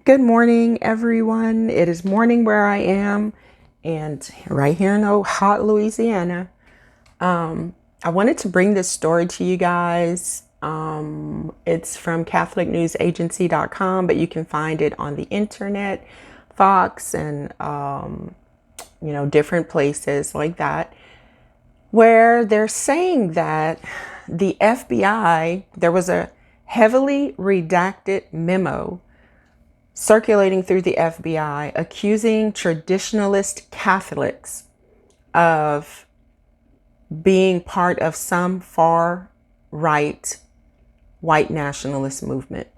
Good morning, everyone. It is morning where I am, and right here in hot Louisiana. I wanted to bring this story to you guys. It's from CatholicNewsAgency.com, but you can find it on the internet, Fox, and different places like that, where they're saying that the FBI, there was a heavily redacted memo circulating through the FBI accusing traditionalist Catholics of being part of some far right white nationalist movement.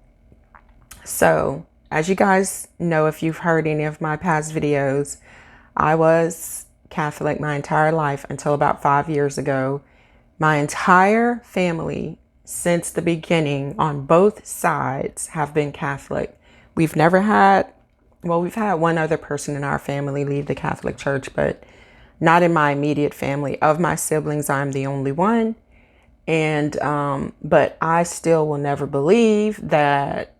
So, as you guys know, if you've heard any of my past videos, I was Catholic my entire life until about 5 years ago. My entire family since the beginning on both sides have been Catholic. We've never had, we've had one other person in our family leave the Catholic Church, but not in my immediate family. Of my siblings, I'm the only one. And, but I still will never believe that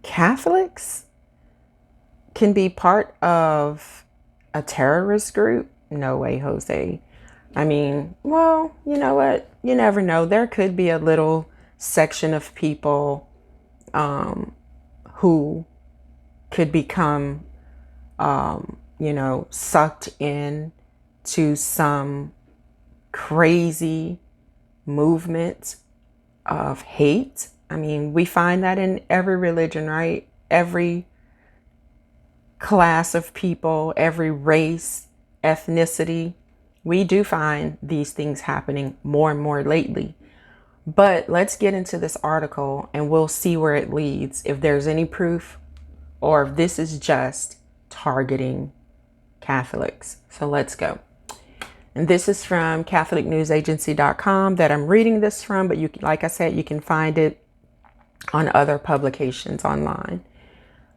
Catholics can be part of a terrorist group. No way, Jose. I mean, well, you know what? You never know. There could be a little section of people who could become, sucked in to some crazy movement of hate. I mean, we find that in every religion, right? Every class of people, every race, ethnicity. We do find these things happening more and more lately. But let's get into this article and we'll see where it leads. If there's any proof or if this is just targeting Catholics. So let's go. And this is from CatholicNewsAgency.com that I'm reading this from. But you, like I said, you can find it on other publications online.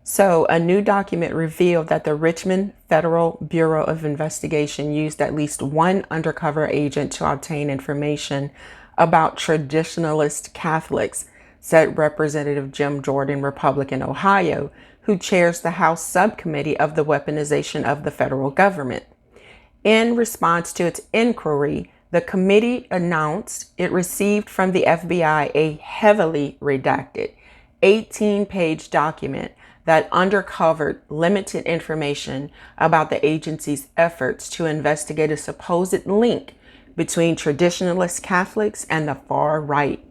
So a new document revealed that the Richmond Federal Bureau of Investigation used at least one undercover agent to obtain information about traditionalist Catholics, said Representative Jim Jordan, Republican, Ohio, who chairs the House Subcommittee of the Weaponization of the Federal Government. In response to its inquiry, the committee announced it received from the FBI a heavily redacted 18-page document that uncovered limited information about the agency's efforts to investigate a supposed link between traditionalist Catholics and the far-right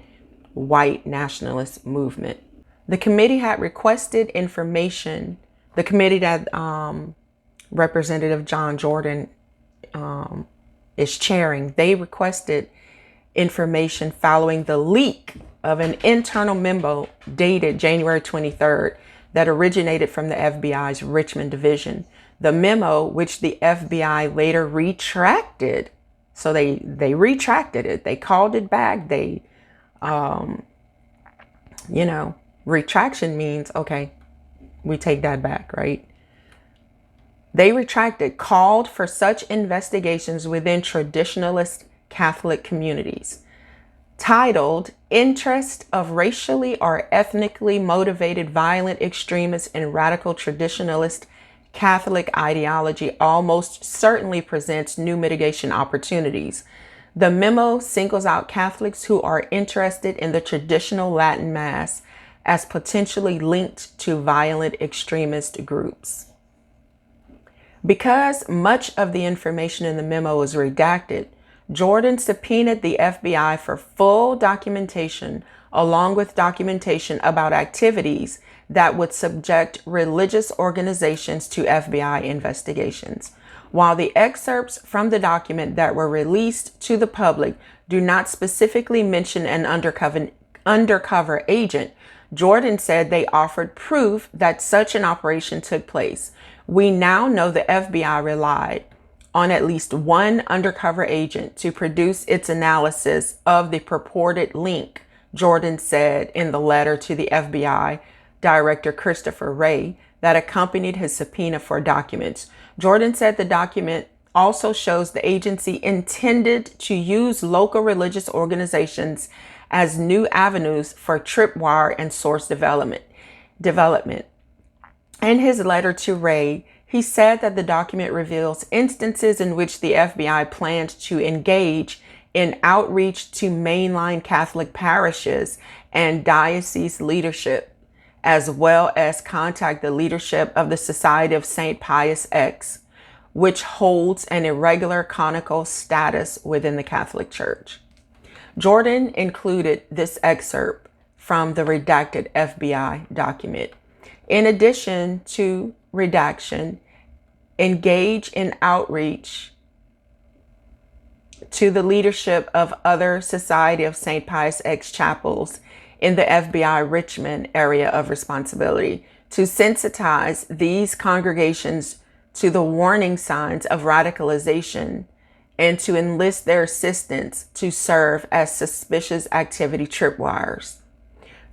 white nationalist movement. The committee had requested information. The committee that Representative John Jordan is chairing, they requested information following the leak of an internal memo dated January 23rd that originated from the FBI's Richmond division. The memo, which the FBI later retracted, so they retracted it. They called it back. They, retraction means, okay, we take that back, right? They retracted, called for such investigations within traditionalist Catholic communities. Titled, Interest of Racially or Ethnically Motivated Violent Extremists in Radical Traditionalist Catholic Ideology Almost Certainly Presents New Mitigation Opportunities. The memo singles out Catholics who are interested in the traditional Latin Mass as potentially linked to violent extremist groups. Because much of the information in the memo is redacted, Jordan subpoenaed the FBI for full documentation, along with documentation about activities that would subject religious organizations to FBI investigations. While the excerpts from the document that were released to the public do not specifically mention an undercover agent, Jordan said they offered proof that such an operation took place. We now know the FBI relied on at least one undercover agent to produce its analysis of the purported link, Jordan said in the letter to the FBI Director Christopher Wray that accompanied his subpoena for documents. Jordan said the document also shows the agency intended to use local religious organizations as new avenues for tripwire and source development. In his letter to Ray, he said that the document reveals instances in which the FBI planned to engage in outreach to mainline Catholic parishes and diocese leadership, as well as contact the leadership of the Society of St. Pius X, which holds an irregular canonical status within the Catholic Church. Jordan included this excerpt from the redacted FBI document. In addition to redaction, engage in outreach to the leadership of other Society of St. Pius X chapels in the FBI Richmond area of responsibility to sensitize these congregations to the warning signs of radicalization and to enlist their assistance to serve as suspicious activity tripwires.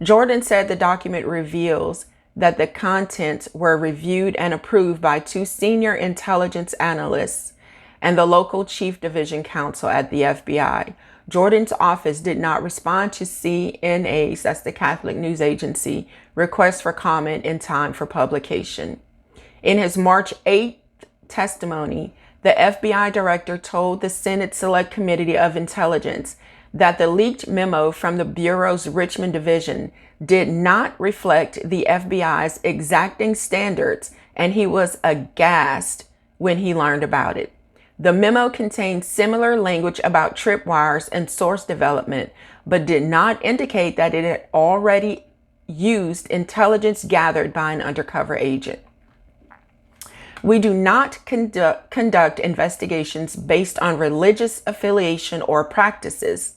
Jordan said the document reveals that the contents were reviewed and approved by 2 senior intelligence analysts and the local chief division counsel at the FBI. Jordan's office did not respond to CNA's, that's the Catholic News Agency, request for comment in time for publication. In his March 8th testimony, the FBI director told the Senate Select Committee of Intelligence that the leaked memo from the Bureau's Richmond division did not reflect the FBI's exacting standards, and he was aghast when he learned about it. The memo contained similar language about tripwires and source development, but did not indicate that it had already used intelligence gathered by an undercover agent. We do not conduct investigations based on religious affiliation or practices.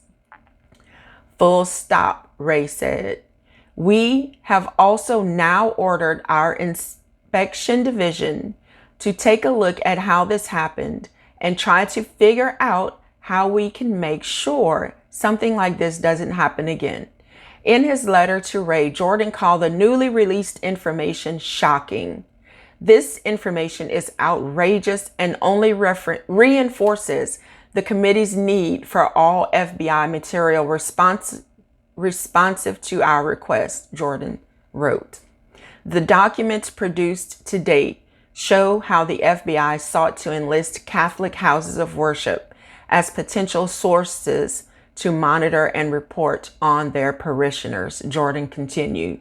Full stop, Ray said. We have also now ordered our inspection division to take a look at how this happened and try to figure out how we can make sure something like this doesn't happen again. In his letter to Ray, Jordan called the newly released information shocking. This information is outrageous and only reinforces the committee's need for all FBI material responsive to our request, Jordan wrote. The documents produced to date show how the FBI sought to enlist Catholic houses of worship as potential sources to monitor and report on their parishioners, Jordan continued.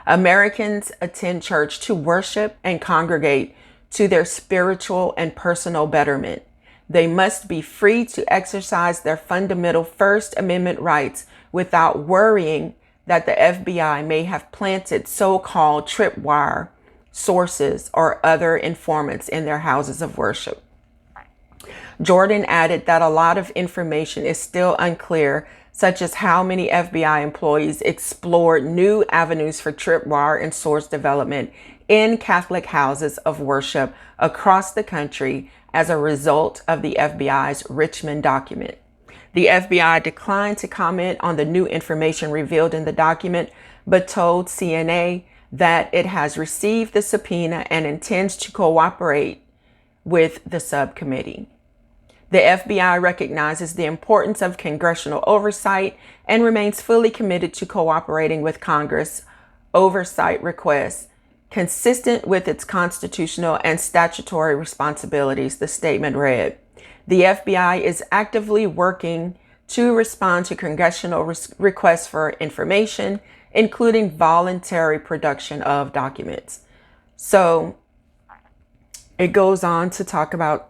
Americans attend church to worship and congregate to their spiritual and personal betterment. They must be free to exercise their fundamental First Amendment rights without worrying that the FBI may have planted so-called tripwire sources or other informants in their houses of worship. Jordan added that a lot of information is still unclear, such as how many FBI employees explored new avenues for tripwire and source development in Catholic houses of worship across the country as a result of the FBI's Richmond document. The FBI declined to comment on the new information revealed in the document, but told CNA that it has received the subpoena and intends to cooperate with the subcommittee. The FBI recognizes the importance of congressional oversight and remains fully committed to cooperating with Congress oversight requests consistent with its constitutional and statutory responsibilities, the statement read. The FBI is actively working to respond to congressional requests for information, including voluntary production of documents. So it goes on to talk about,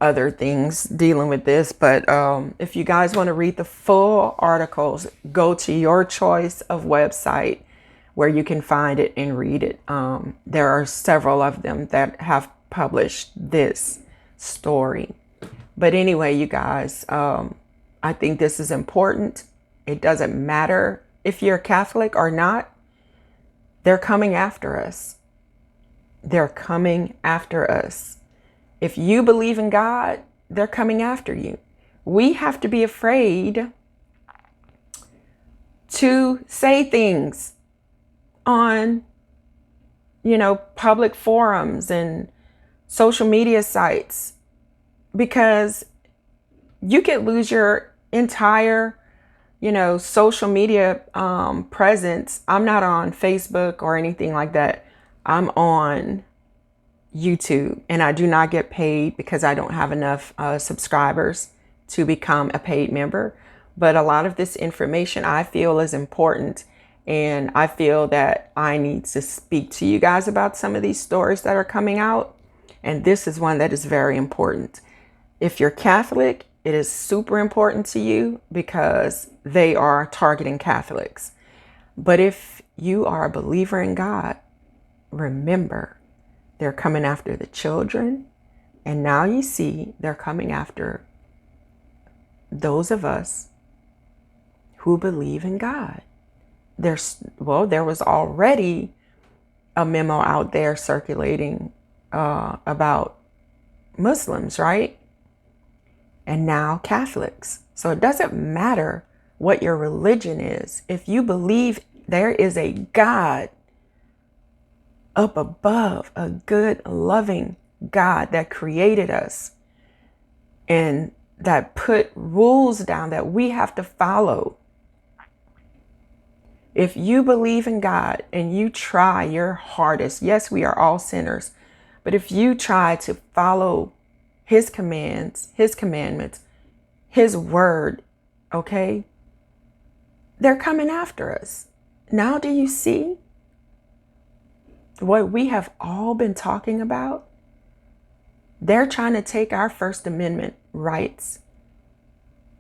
other things dealing with this. But if you guys want to read the full articles, go to your choice of website where you can find it and read it. There are several of them that have published this story. But anyway, you guys, I think this is important. It doesn't matter if you're Catholic or not. They're coming after us. They're coming after us. If you believe in God, they're coming after you. We have to be afraid to say things on, public forums and social media sites, because you could lose your entire, social media presence. I'm not on Facebook or anything like that. I'm on YouTube, and I do not get paid because I don't have enough subscribers to become a paid member. But a lot of this information I feel is important, and I feel that I need to speak to you guys about some of these stories that are coming out. And this is one that is very important. If you're Catholic, it is super important to you because they are targeting Catholics. But if you are a believer in God, remember, they're coming after the children. And now you see they're coming after those of us who believe in God. There was already a memo out there circulating about Muslims, right? And now Catholics. So it doesn't matter what your religion is. If you believe there is a God up above, a good, loving God that created us and that put rules down that we have to follow. If you believe in God and you try your hardest, yes, we are all sinners, but if you try to follow His commands, His commandments, His word, okay, they're coming after us. Now do you see what we have all been talking about? They're trying to take our First Amendment rights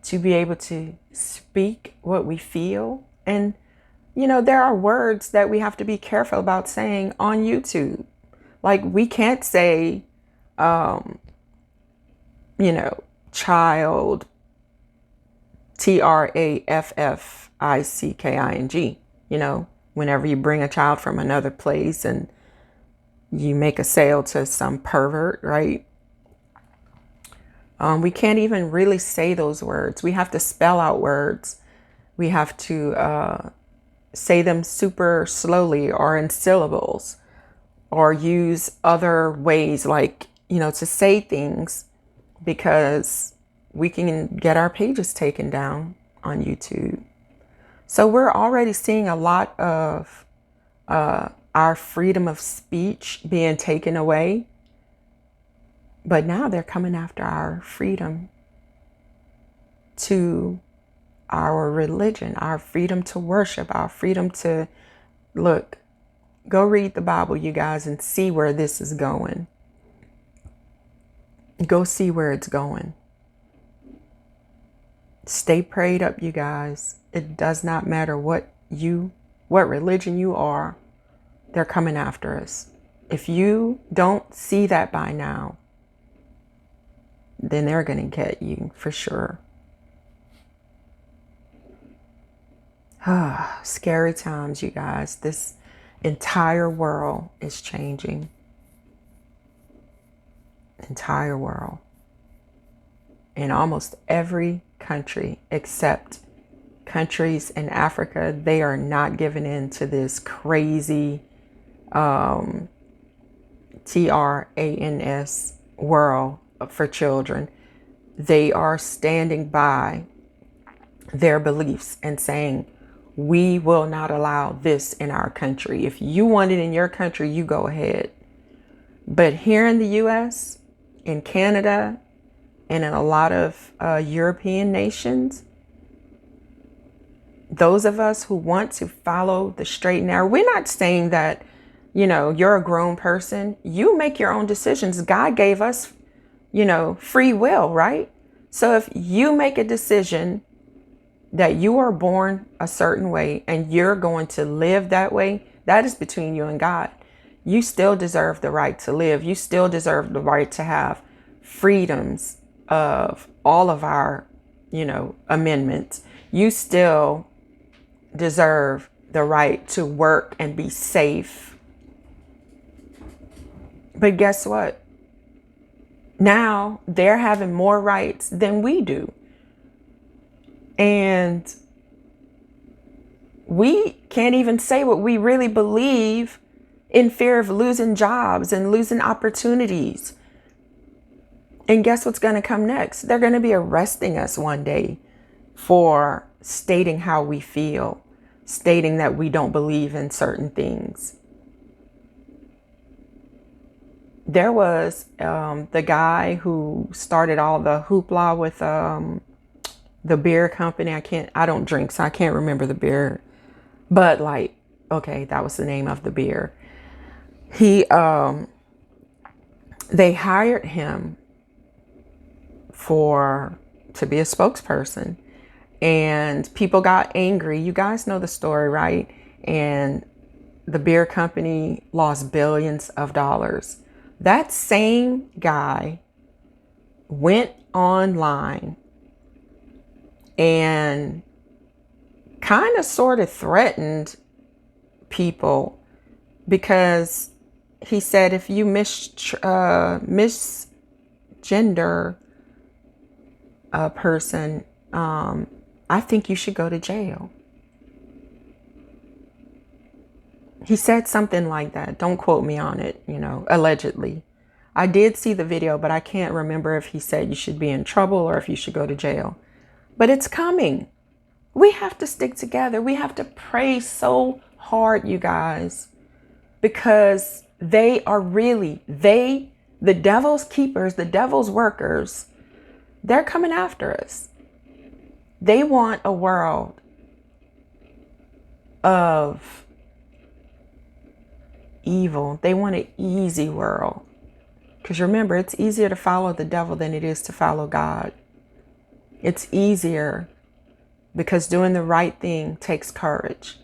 to be able to speak what we feel. And, there are words that we have to be careful about saying on YouTube. Like, we can't say, child, trafficking, whenever you bring a child from another place and you make a sale to some pervert, right? We can't even really say those words. We have to spell out words. We have to say them super slowly or in syllables, or use other ways like, to say things, because we can get our pages taken down on YouTube. So we're already seeing a lot of our freedom of speech being taken away. But now they're coming after our freedom to our religion, our freedom to worship, our freedom to look. Go read the Bible, you guys, and see where this is going. Go see where it's going. Stay prayed up, you guys. It does not matter what religion you are. They're coming after us. If you don't see that by now, then they're going to get you for sure. Scary times, you guys. This entire world is changing. Entire world. In almost every country except countries in Africa, they are not giving in to this crazy trans world for children. They are standing by their beliefs and saying, we will not allow this in our country. If you want it in your country, you go ahead. But here in the US, in Canada, and in a lot of European nations, those of us who want to follow the straight and narrow, we're not saying that, you're a grown person. You make your own decisions. God gave us, free will, right? So if you make a decision that you are born a certain way and you're going to live that way, that is between you and God. You still deserve the right to live. You still deserve the right to have freedoms of all of our, amendments. You still deserve the right to work and be safe. But guess what? Now they're having more rights than we do. And we can't even say what we really believe in fear of losing jobs and losing opportunities. And guess what's going to come next? They're going to be arresting us one day for stating how we feel, stating that we don't believe in certain things. There was the guy who started all the hoopla with the beer company. I don't drink, so I can't remember the beer. But like, okay, that was the name of the beer. They hired him to be a spokesperson, and people got angry. You guys know the story, right? And the beer company lost billions of dollars. That same guy went online and kind of sort of threatened people, because he said, if you misgender a person, I think you should go to jail. He said something like that. Don't quote me on it, allegedly. I did see the video, but I can't remember if he said you should be in trouble or if you should go to jail. But it's coming. We have to stick together. We have to pray so hard, you guys, because they are really, the devil's keepers, the devil's workers, they're coming after us. They want a world of evil. They want an easy world. Because remember, it's easier to follow the devil than it is to follow God. It's easier because doing the right thing takes courage.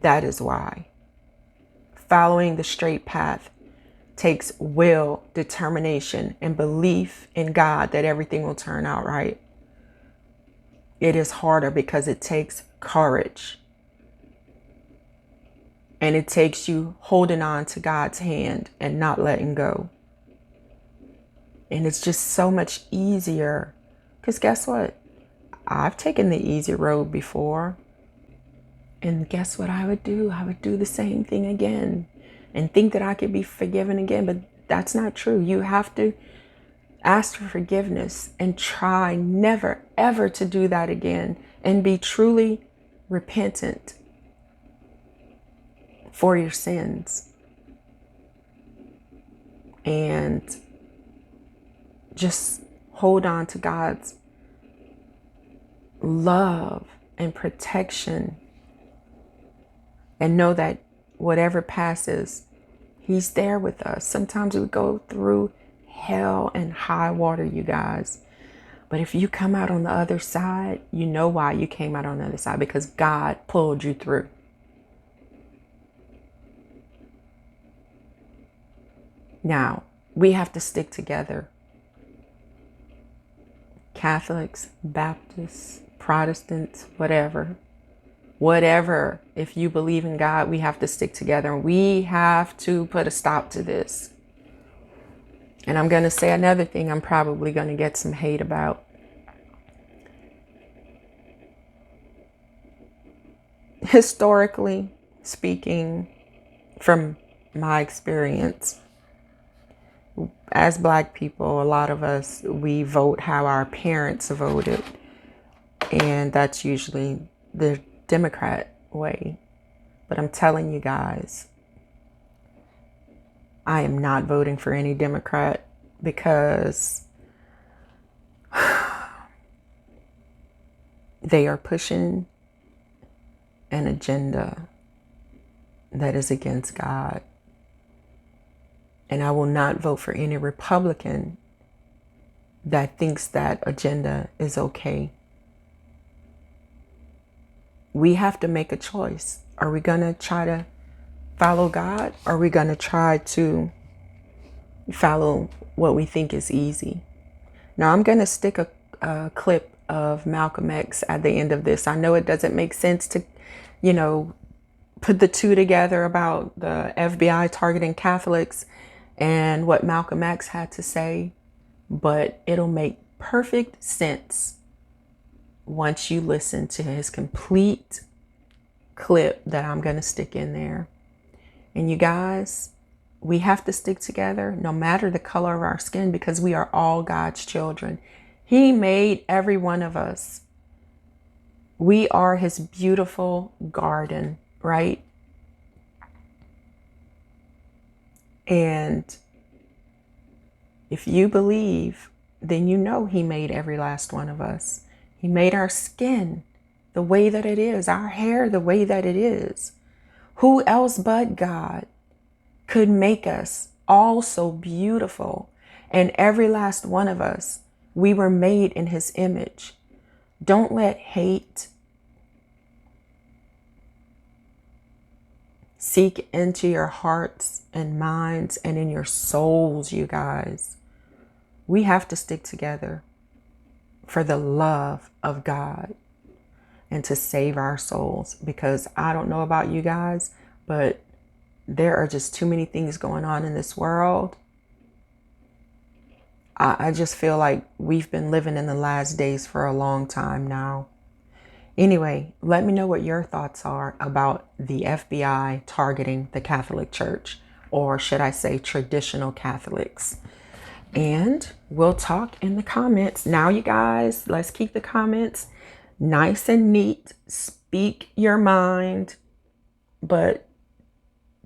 That is why. Following the straight path takes will, determination, and belief in God that everything will turn out right. It is harder because it takes courage. And it takes you holding on to God's hand and not letting go. And it's just so much easier. Because guess what? I've taken the easy road before. And guess what I would do? I would do the same thing again and think that I could be forgiven again. But that's not true. You have to ask for forgiveness and try never, ever to do that again, and be truly repentant for your sins. And just hold on to God's love and protection, and know that whatever passes, He's there with us. Sometimes we go through hell and high water, you guys. But if you come out on the other side, you know why you came out on the other side, because God pulled you through. Now, we have to stick together. Catholics, Baptists, Protestants, whatever. If you believe in God, we have to stick together. We have to put a stop to this. And I'm going to say another thing I'm probably going to get some hate about. Historically speaking, from my experience, as Black people, a lot of us, we vote how our parents voted. And that's usually the Democrat way. But I'm telling you guys, I am not voting for any Democrat, because they are pushing an agenda that is against God. And I will not vote for any Republican that thinks that agenda is okay. We have to make a choice. Are we going to try to follow God? Or are we going to try to follow what we think is easy? Now, I'm going to stick a clip of Malcolm X at the end of this. I know it doesn't make sense to, put the two together about the FBI targeting Catholics and what Malcolm X had to say, but it'll make perfect sense once you listen to his complete clip that I'm going to stick in there. And you guys, we have to stick together no matter the color of our skin, because we are all God's children. He made every one of us. We are his beautiful garden, right? And if you believe, then you know he made every last one of us. He made our skin the way that it is, our hair the way that it is. Who else but God could make us all so beautiful? And every last one of us, we were made in his image. Don't let hate seek into your hearts and minds and in your souls, you guys. We have to stick together for the love of God and to save our souls, because I don't know about you guys, but there are just too many things going on in this world. I just feel like we've been living in the last days for a long time now. Anyway, let me know what your thoughts are about the FBI targeting the Catholic Church, or should I say traditional Catholics. And we'll talk in the comments. Now, you guys, let's keep the comments nice and neat. Speak your mind, but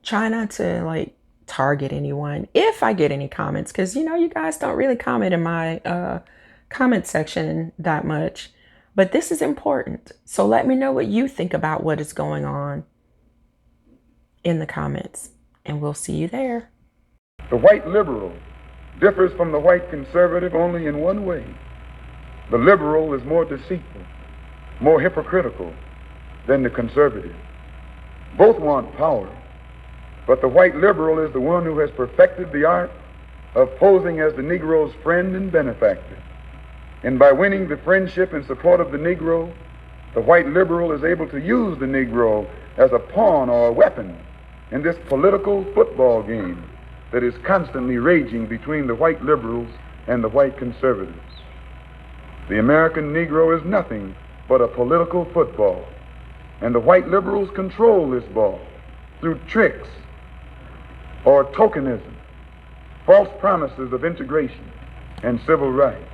try not to like target anyone if I get any comments, because you guys don't really comment in my comment section that much. But this is important. So let me know what you think about what is going on in the comments, and we'll see you there. The white liberal differs from the white conservative only in one way. The liberal is more deceitful, more hypocritical than the conservative. Both want power, but the white liberal is the one who has perfected the art of posing as the Negro's friend and benefactor. And by winning the friendship and support of the Negro, the white liberal is able to use the Negro as a pawn or a weapon in this political football game that is constantly raging between the white liberals and the white conservatives. The American Negro is nothing but a political football, and the white liberals control this ball through tricks or tokenism, false promises of integration and civil rights.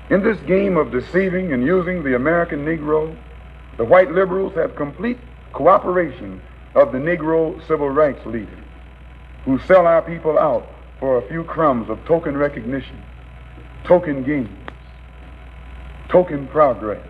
In this game of deceiving and using the American Negro, the white liberals have complete cooperation of the Negro civil rights leaders, who sell our people out for a few crumbs of token recognition, token gains, token progress,